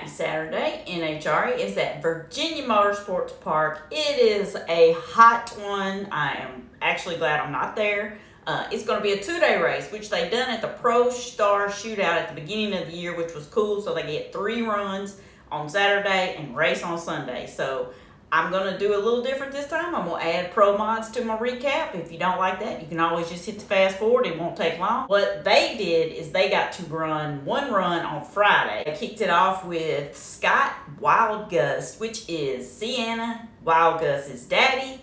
Happy Saturday. NHRA is at Virginia Motorsports Park. It is a hot one. I am actually glad I'm not there. It's going to be a two-day race, which they done at the Pro Star Shootout at the beginning of the year, which was cool. So they get 3 runs on Saturday and race on Sunday. So I'm going to do a little different this time. I'm going to add pro mods to my recap. If you don't like that, you can always just hit the fast forward. It won't take long. What they did is they got to run one run on Friday. They kicked it off with Scott Wildgust, which is Sienna Wildgust's daddy.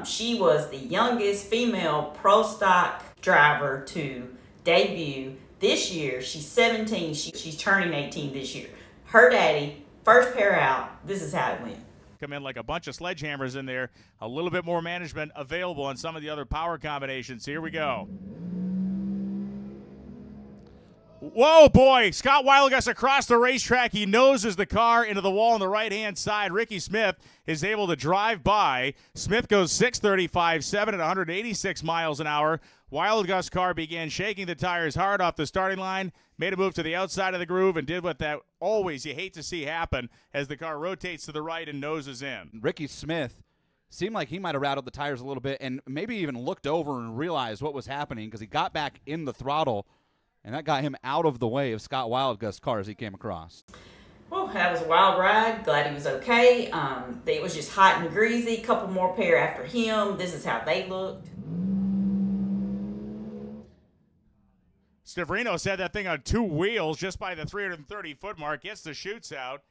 She was the youngest female pro stock driver to debut this year. She's 17. She's turning 18 this year. Her daddy, first pair out. This is how it went. Come in like a bunch of sledgehammers in there. A little bit more management available on some of the other power combinations. Here we go. Whoa, boy. Scott Wildgust across the racetrack. He noses the car into the wall on the right-hand side. Ricky Smith is able to drive by. Smith goes 6:35.7 at 186 miles an hour. Wildgust's car began shaking the tires hard off the starting line, made a move to the outside of the groove, and did what that always you hate to see happen as the car rotates to the right and noses in. Ricky Smith seemed like he might have rattled the tires a little bit and maybe even looked over and realized what was happening because he got back in the throttle, and that got him out of the way of Scott Wildgust's car as he came across. Well, that was a wild ride. Glad he was okay. It was just hot and greasy. Couple more pair after him. This is how they looked. Steverino said that thing on 2 wheels just by the 330-foot mark, gets the chutes out.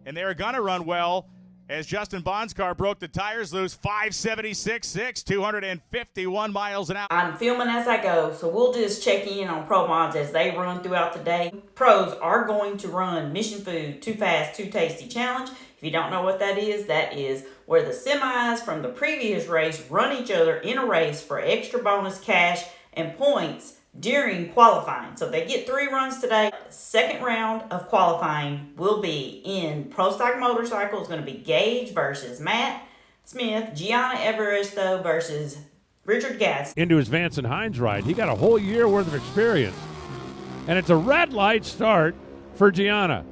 And they were going to run well as Justin Bond's car broke the tires loose. 576.6, 251 miles an hour. I'm filming as I go, so we'll just check in on pro mods as they run throughout the day. Pros are going to run Mission Food Too Fast, Too Tasty Challenge. If you don't know what that is where the semis from the previous race run each other in a race for extra bonus cash and points during qualifying. So they get 3 runs today. Second round of qualifying will be in Pro Stock Motorcycle. It's going to be Gage versus Matt Smith, Gianna Evaristo versus Richard Gatz. Into his Vance and Hines ride. He got a whole year worth of experience. And it's a red light start for Gianna.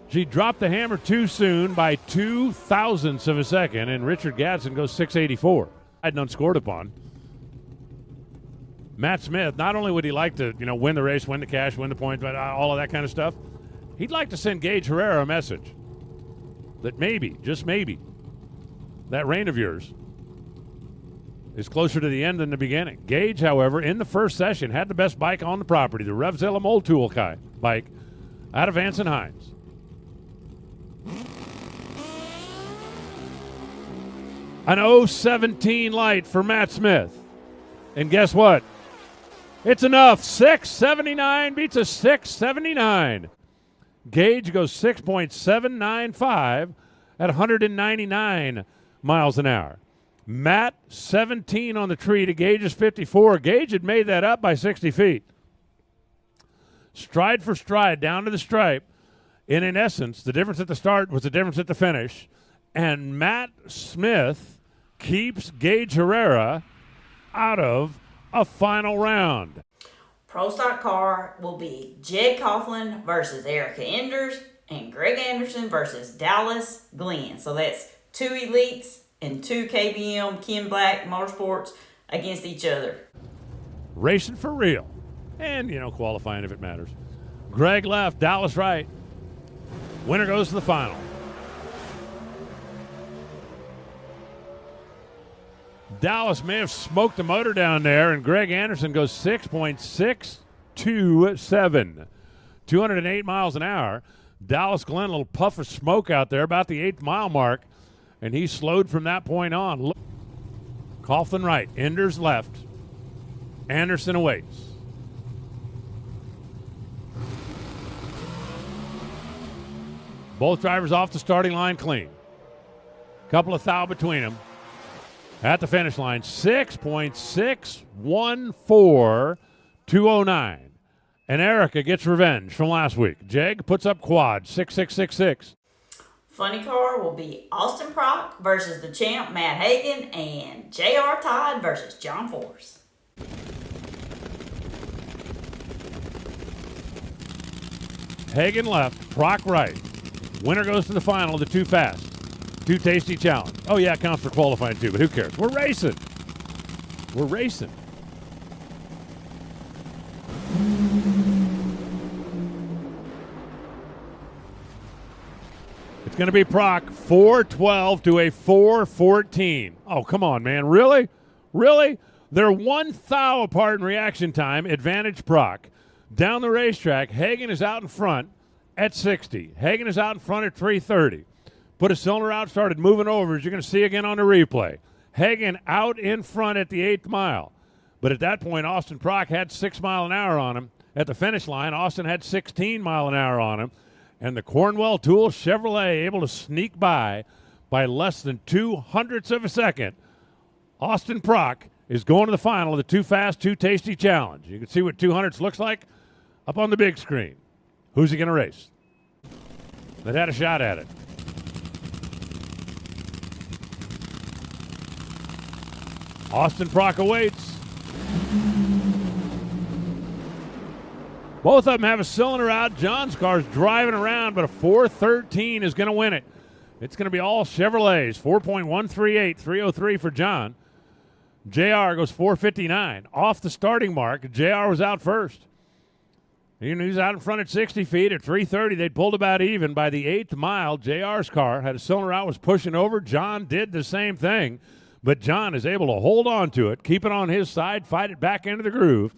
She dropped the hammer too soon by 0.02 of a second, and Richard Gadsden goes 684. I'd unscored upon. Matt Smith, not only would he like to, win the race, win the cash, win the points, but all of that kind of stuff, he'd like to send Gage Herrera a message that maybe, just maybe, that reign of yours is closer to the end than the beginning. Gage, however, in the first session, had the best bike on the property, the Revzilla Mold Tool bike out of Vance and Hines. An 0.17 light for Matt Smith. And guess what? It's enough. 6.79 beats a 6.79. Gage goes 6.795 at 199 miles an hour. Matt, 17 on the tree to Gage's 54. Gage had made that up by 60 feet. Stride for stride, down to the stripe. And in essence, the difference at the start was the difference at the finish. And Matt Smith keeps Gage Herrera out of a final round. Pro Stock car will be Jed Coughlin versus Erica Enders and Greg Anderson versus Dallas Glenn. So that's 2 elites and 2 KBM Ken Black Motorsports against each other. Racing for real. And, qualifying if it matters. Greg left, Dallas right. Winner goes to the final. Dallas may have smoked the motor down there, and Greg Anderson goes 6.627. 208 miles an hour. Dallas Glenn, a little puff of smoke out there about the 8th mile mark, and he slowed from that point on. Coughlin right, Enders left. Anderson awaits. Both drivers off the starting line clean. Couple of thou between them. At the finish line, 6.614, 209. And Erica gets revenge from last week. Jeg puts up quad, 6.666. Funny car will be Austin Prock versus the champ Matt Hagan and J.R. Todd versus John Force. Hagan left, Prock right. Winner goes to the final of the Too Fast, Too Tasty Challenge. Oh, yeah, it counts for qualifying too, but who cares? We're racing. We're racing. It's going to be Prock 412 to a 414. Oh, come on, man. Really? Really? They're 1 thou apart in reaction time. Advantage Prock. Down the racetrack, Hagan is out in front at 60. Hagan is out in front at 330. Put a cylinder out, started moving over, as you're going to see again on the replay. Hagan out in front at the 8th mile. But at that point, Austin Prock had 6 mile an hour on him. At the finish line, Austin had 16 mile an hour on him. And the Cornwell Tool Chevrolet able to sneak by less than 0.02 of a second. Austin Prock is going to the final of the Too Fast, Too Tasty Challenge. You can see what 200s looks like up on the big screen. Who's he going to race? That had a shot at it. Austin Prock awaits. Both of them have a cylinder out. John's car's driving around, but a 413 is going to win it. It's going to be all Chevrolets. 4.138, 303 for John. JR goes 459. Off the starting mark, JR was out first. He was out in front at 60 feet. At 330, they'd pulled about even. By the 8th mile, JR's car had a cylinder out, was pushing over. John did the same thing, but John is able to hold on to it, keep it on his side, fight it back into the groove.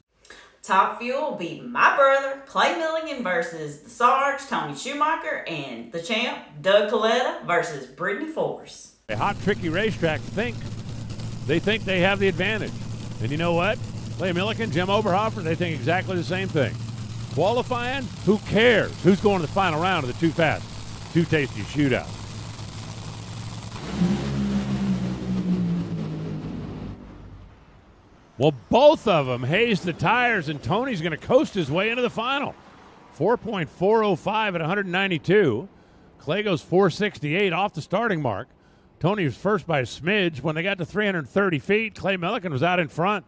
Top Fuel will be my brother, Clay Millican, versus the Sarge, Tony Schumacher, and the champ, Doug Coletta, versus Brittany Force. A hot, tricky racetrack think they have the advantage. And you know what? Clay Millican, Jim Oberhofer, they think exactly the same thing. Qualifying, who cares? Who's going to the final round of the Too Fast, Too Tasty Shootout? Well, both of them hazed the tires, and Tony's going to coast his way into the final. 4.405 at 192. Clay goes 468 off the starting mark. Tony was first by a smidge. When they got to 330 feet, Clay Millican was out in front.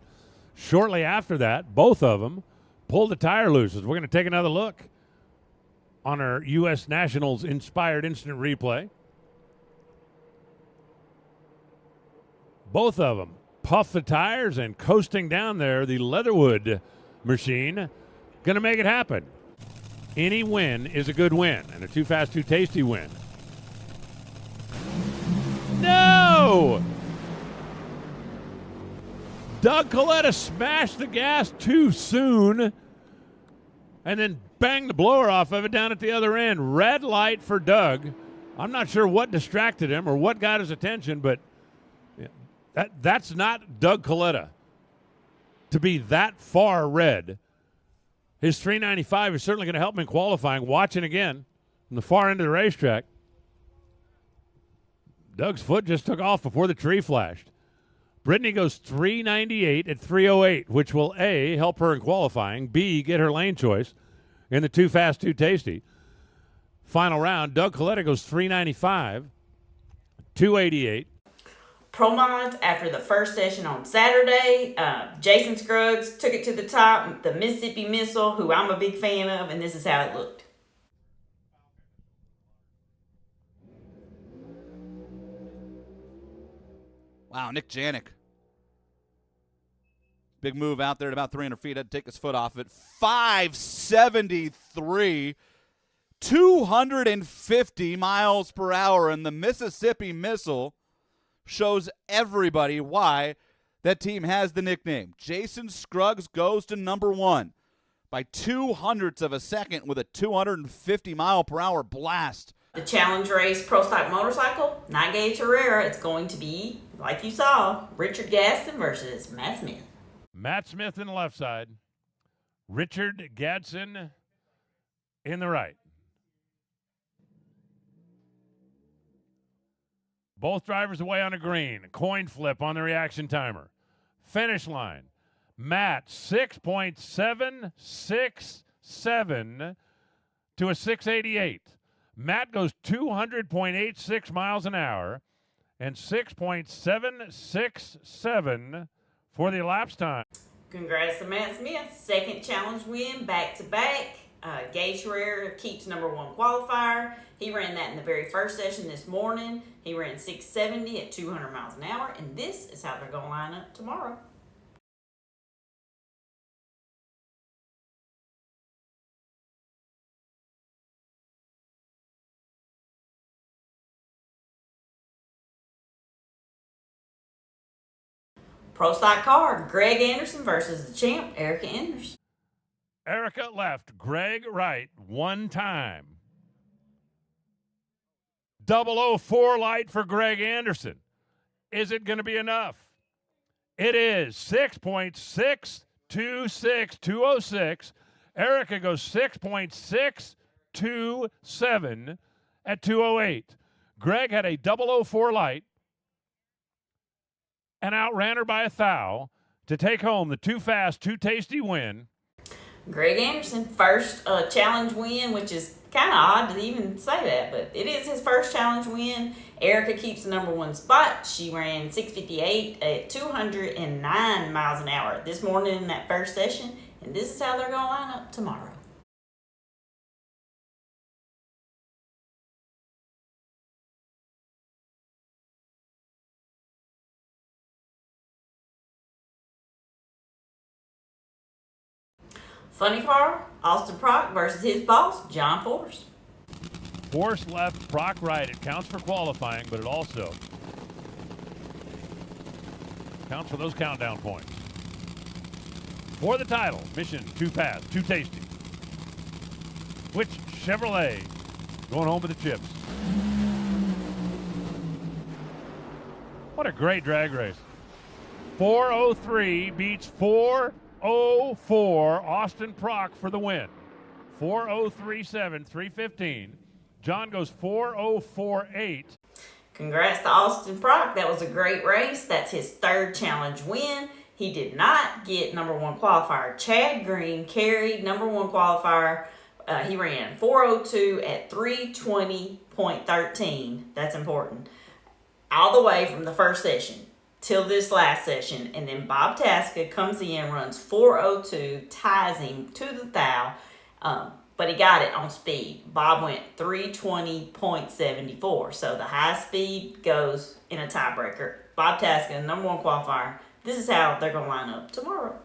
Shortly after that, both of them pulled the tire looses. We're going to take another look on our U.S. Nationals-inspired instant replay. Both of them puff the tires and coasting down there, the Leatherwood machine, going to make it happen. Any win is a good win, and a Too Fast, Too Tasty win. No! Doug Coletta smashed the gas too soon and then banged the blower off of it down at the other end. Red light for Doug. I'm not sure what distracted him or what got his attention, but that's not Doug Coletta to be that far red. His 395 is certainly going to help him in qualifying. Watching again from the far end of the racetrack. Doug's foot just took off before the tree flashed. Brittany goes 398 at 308, which will A, help her in qualifying, B, get her lane choice in the Too Fast, Too Tasty. Final round, Doug Coletta goes 395, 288. Pro mods after the first session on Saturday. Jason Scruggs took it to the top. The Mississippi Missile, who I'm a big fan of, and this is how it looked. Wow, Nick Janik. Big move out there at about 300 feet. Had to take his foot off it. 573, 250 miles per hour, and the Mississippi Missile shows everybody why that team has the nickname. Jason Scruggs goes to number one by 0.02 of a second with a 250 mile per hour blast. The Challenge Race Pro Stock Motorcycle, NHRA, it's going to be, like you saw, Richard Gaston versus Matt Smith. Matt Smith in the left side. Richard Gadsden in the right. Both drivers away on a green. Coin flip on the reaction timer. Finish line. Matt, 6.767 to a 688. Matt goes 200.86 miles an hour and 6.767 for the elapsed time. Congrats to Matt Smith. Second challenge win back-to-back. Gage Herrera keeps number 1 qualifier. He ran that in the very first session this morning. He ran 670 at 200 miles an hour, and this is how they're going to line up tomorrow. Pro stock car, Greg Anderson versus the champ, Erica Enders. Erica left, Greg right, 1 time. 004 light for Greg Anderson. Is it going to be enough? It is 6.626206. Erica goes 6.627 at 208. Greg had a 004 light and outran her by 1,000 to take home the Too Fast, Too Tasty win. Greg Anderson, first challenge win, which is kind of odd to even say that, but it is his first challenge win. Erica keeps the number 1 spot. She ran 658 at 209 miles an hour this morning in that first session, and this is how they're going to line up tomorrow. Funny car, Austin Prock versus his boss, John Force. Force left, Proc right. It counts for qualifying, but it also counts for those countdown points. For the title, mission Too Fast, Too Tasty. Which Chevrolet going home with the chips? What a great drag race. 403 beats 404. Austin Prock for the win. 4037, 315. John goes 4048. Congrats to Austin Prock. That was a great race. That's his 3rd challenge win. He did not get number 1 qualifier. Chad Green carried number 1 qualifier. He ran 402 at 320.13. That's important. All the way from the first session till this last session. And then Bob Tasca comes in, runs 402, ties him to the thou. But he got it on speed. Bob went 320.74. So the high speed goes in a tiebreaker. Bob Tasca, number 1 qualifier. This is how they're going to line up tomorrow.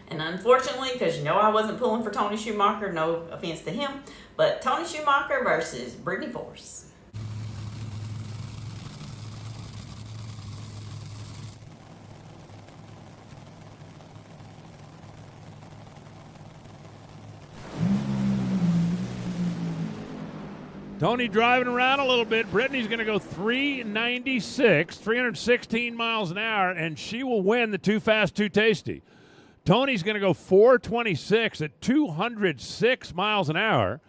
And unfortunately, because you know I wasn't pulling for Tony Schumacher, no offense to him, but Tony Schumacher versus Brittany Force. Tony driving around a little bit. Brittany's going to go 396, 316 miles an hour, and she will win the Too Fast, Too Tasty. Tony's going to go 426 at 206 miles an hour,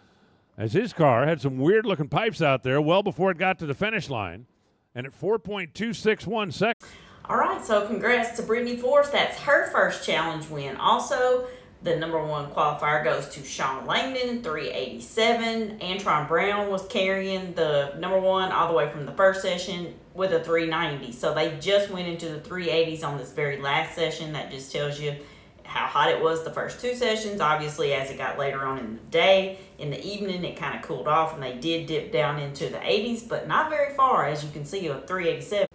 as his car had some weird-looking pipes out there well before it got to the finish line, and at 4.261 seconds. All right, so congrats to Brittany Force. That's her first challenge win. Also, the number 1 qualifier goes to Sean Langdon, 387. Antron Brown was carrying the number 1 all the way from the first session with a 390. So they just went into the 380s on this very last session. That just tells you how hot it was the first 2 sessions. Obviously, as it got later on in the day, in the evening, it kind of cooled off, and they did dip down into the 80s, but not very far, as you can see, a 387.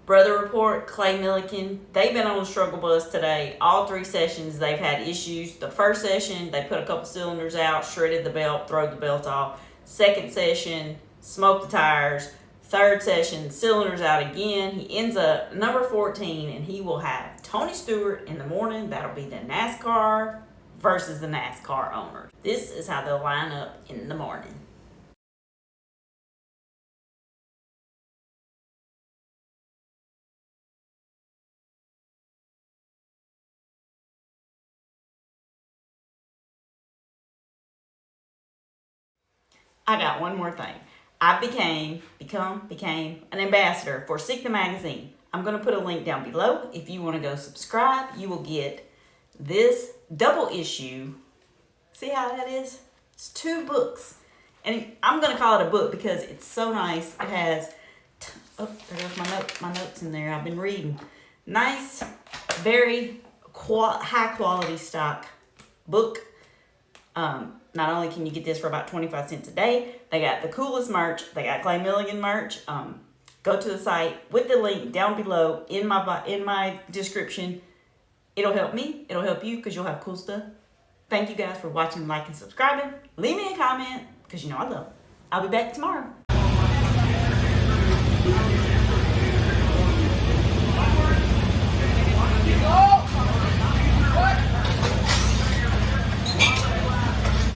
Brother Report, Clay Millican, they've been on the struggle bus today. All 3 sessions, they've had issues. The first session, they put a couple cylinders out, shredded the belt, throwed the belt off. Second session, smoked the tires. Third session, cylinders out again. He ends up number 14, and he will have Tony Stewart in the morning. That'll be the NASCAR versus the NASCAR owner. This is how they'll line up in the morning. I got one more thing. I became an ambassador for SICTA magazine. I'm going to put a link down below. If you want to go subscribe, you will get this double issue. See how that is? It's 2 books. And I'm going to call it a book because it's so nice. It has, there goes my notes in there. I've been reading. Nice, very high quality stock book. Not only can you get this for about 25 cents a day, they got the coolest merch. They got Clay Millican merch. Go to the site with the link down below in my description. It'll help me. It'll help you because you'll have cool stuff. Thank you guys for watching, liking, subscribing. Leave me a comment because you know I love it. I'll be back tomorrow.